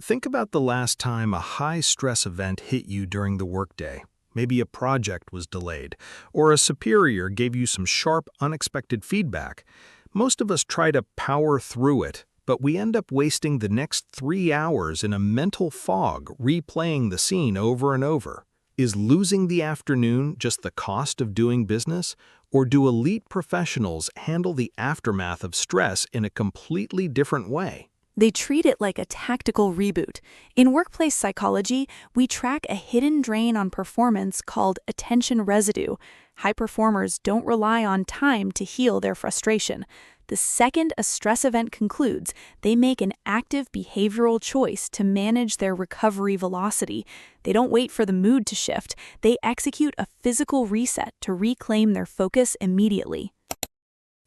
Think about the last time a high-stress event hit you during the workday. Maybe a project was delayed, or a superior gave you some sharp, unexpected feedback. Most of us try to power through it, but we end up wasting the next 3 hours in a mental fog replaying the scene over and over. Is losing the afternoon just the cost of doing business, or do elite professionals handle the aftermath of stress in a completely different way? They treat it like a tactical reboot. In workplace psychology, we track a hidden drain on performance called attention residue. High performers don't rely on time to heal their frustration. The second a stress event concludes, they make an active behavioral choice to manage their recovery velocity. They don't wait for the mood to shift. They execute a physical reset to reclaim their focus immediately.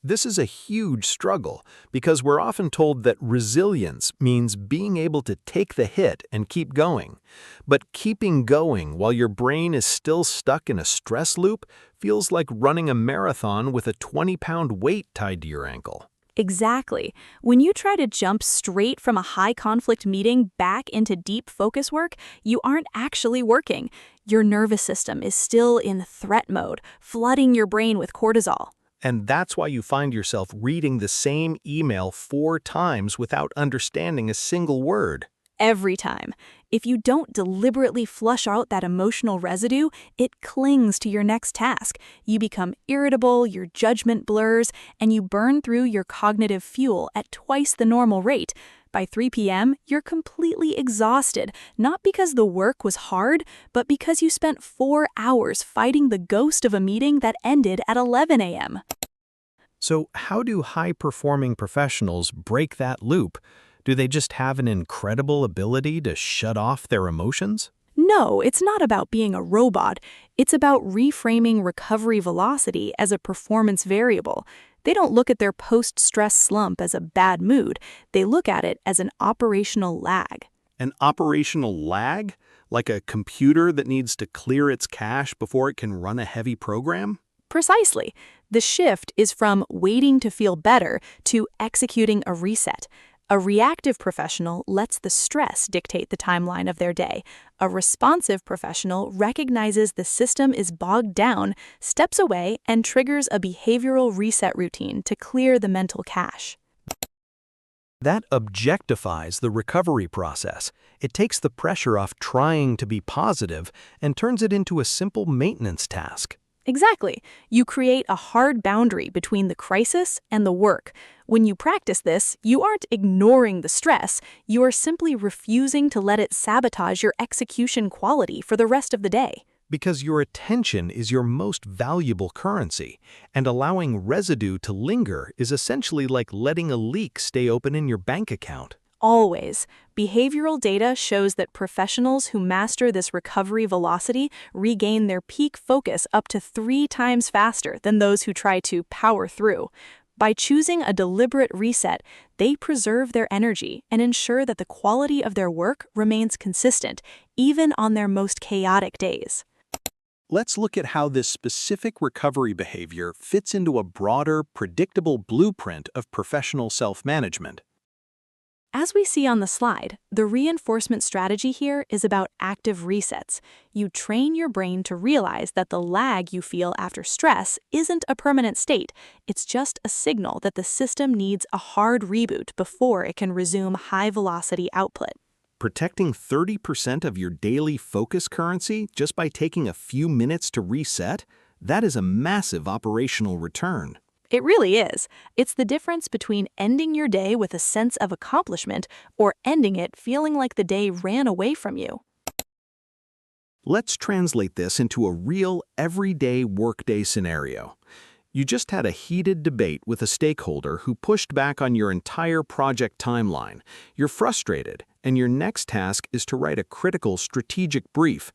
This is a huge struggle because we're often told that resilience means being able to take the hit and keep going. But keeping going while your brain is still stuck in a stress loop feels like running a marathon with a 20-pound weight tied to your ankle. Exactly. When you try to jump straight from a high-conflict meeting back into deep focus work, you aren't actually working. Your nervous system is still in threat mode, flooding your brain with cortisol. And that's why you find yourself reading the same email 4 times without understanding a single word. Every time. If you don't deliberately flush out that emotional residue, it clings to your next task. You become irritable, your judgment blurs, and you burn through your cognitive fuel at twice the normal rate. By 3 p.m., you're completely exhausted, not because the work was hard, but because you spent 4 hours fighting the ghost of a meeting that ended at 11 a.m. So how do high-performing professionals break that loop? Do they just have an incredible ability to shut off their emotions? No, it's not about being a robot. It's about reframing recovery velocity as a performance variable. They don't look at their post-stress slump as a bad mood. They look at it as an operational lag. An operational lag? Like a computer that needs to clear its cache before it can run a heavy program? Precisely. The shift is from waiting to feel better to executing a reset. A reactive professional lets the stress dictate the timeline of their day. A responsive professional recognizes the system is bogged down, steps away, and triggers a behavioral reset routine to clear the mental cache. That objectifies the recovery process. It takes the pressure off trying to be positive and turns it into a simple maintenance task. Exactly. You create a hard boundary between the crisis and the work. When you practice this, you aren't ignoring the stress, you are simply refusing to let it sabotage your execution quality for the rest of the day. Because your attention is your most valuable currency, and allowing residue to linger is essentially like letting a leak stay open in your bank account. Always. Behavioral data shows that professionals who master this recovery velocity regain their peak focus up to 3 times faster than those who try to power through. By choosing a deliberate reset, they preserve their energy and ensure that the quality of their work remains consistent, even on their most chaotic days. Let's look at how this specific recovery behavior fits into a broader, predictable blueprint of professional self-management. As we see on the slide, the reinforcement strategy here is about active resets. You train your brain to realize that the lag you feel after stress isn't a permanent state. It's just a signal that the system needs a hard reboot before it can resume high-velocity output. Protecting 30% of your daily focus currency just by taking a few minutes to reset? That is a massive operational return. It really is. It's the difference between ending your day with a sense of accomplishment or ending it feeling like the day ran away from you. Let's translate this into a real, everyday workday scenario. You just had a heated debate with a stakeholder who pushed back on your entire project timeline. You're frustrated, and your next task is to write a critical strategic brief.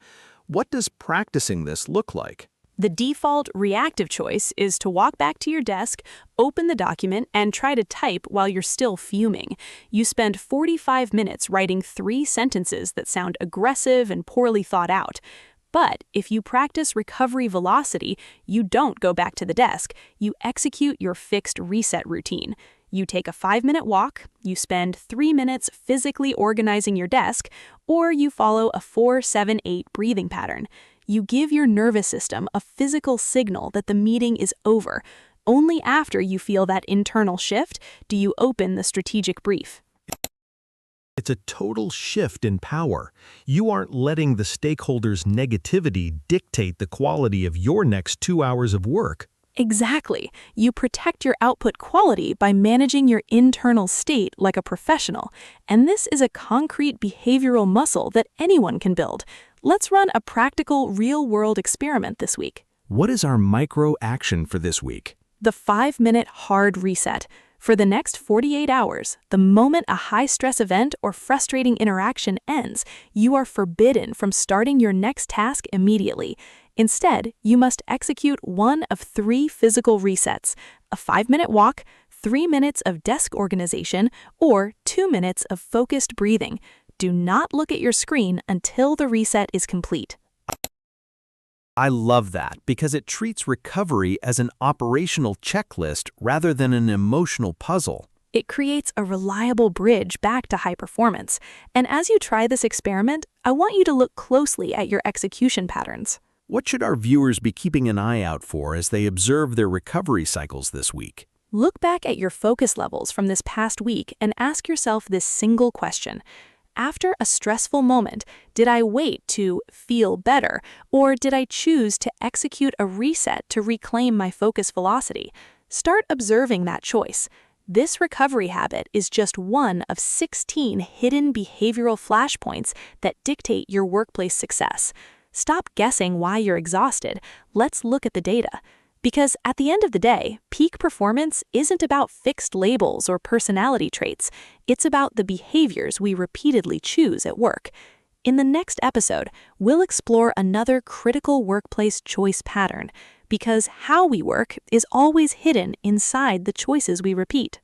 What does practicing this look like? The default reactive choice is to walk back to your desk, open the document, and try to type while you're still fuming. You spend 45 minutes writing 3 sentences that sound aggressive and poorly thought out. But if you practice recovery velocity, you don't go back to the desk. You execute your fixed reset routine. You take a 5-minute walk, you spend 3 minutes physically organizing your desk, or you follow a 4-7-8 breathing pattern. You give your nervous system a physical signal that the meeting is over. Only after you feel that internal shift do you open the strategic brief. It's a total shift in power. You aren't letting the stakeholders' negativity dictate the quality of your next 2 hours of work. Exactly. You protect your output quality by managing your internal state like a professional. And this is a concrete behavioral muscle that anyone can build. Let's run a practical, real-world experiment this week. What is our micro action for this week? The 5-minute hard reset. For the next 48 hours, the moment a high-stress event or frustrating interaction ends, you are forbidden from starting your next task immediately. Instead, you must execute one of 3 physical resets: a 5-minute walk, 3 minutes of desk organization, or 2 minutes of focused breathing. Do not look at your screen until the reset is complete. I love that because it treats recovery as an operational checklist rather than an emotional puzzle. It creates a reliable bridge back to high performance. And as you try this experiment, I want you to look closely at your execution patterns. What should our viewers be keeping an eye out for as they observe their recovery cycles this week? Look back at your focus levels from this past week and ask yourself this single question. After a stressful moment, did I wait to feel better, or did I choose to execute a reset to reclaim my focus velocity? Start observing that choice. This recovery habit is just one of 16 hidden behavioral flashpoints that dictate your workplace success. Stop guessing why you're exhausted. Let's look at the data. Because at the end of the day, peak performance isn't about fixed labels or personality traits. It's about the behaviors we repeatedly choose at work. In the next episode, we'll explore another critical workplace choice pattern, because how we work is always hidden inside the choices we repeat.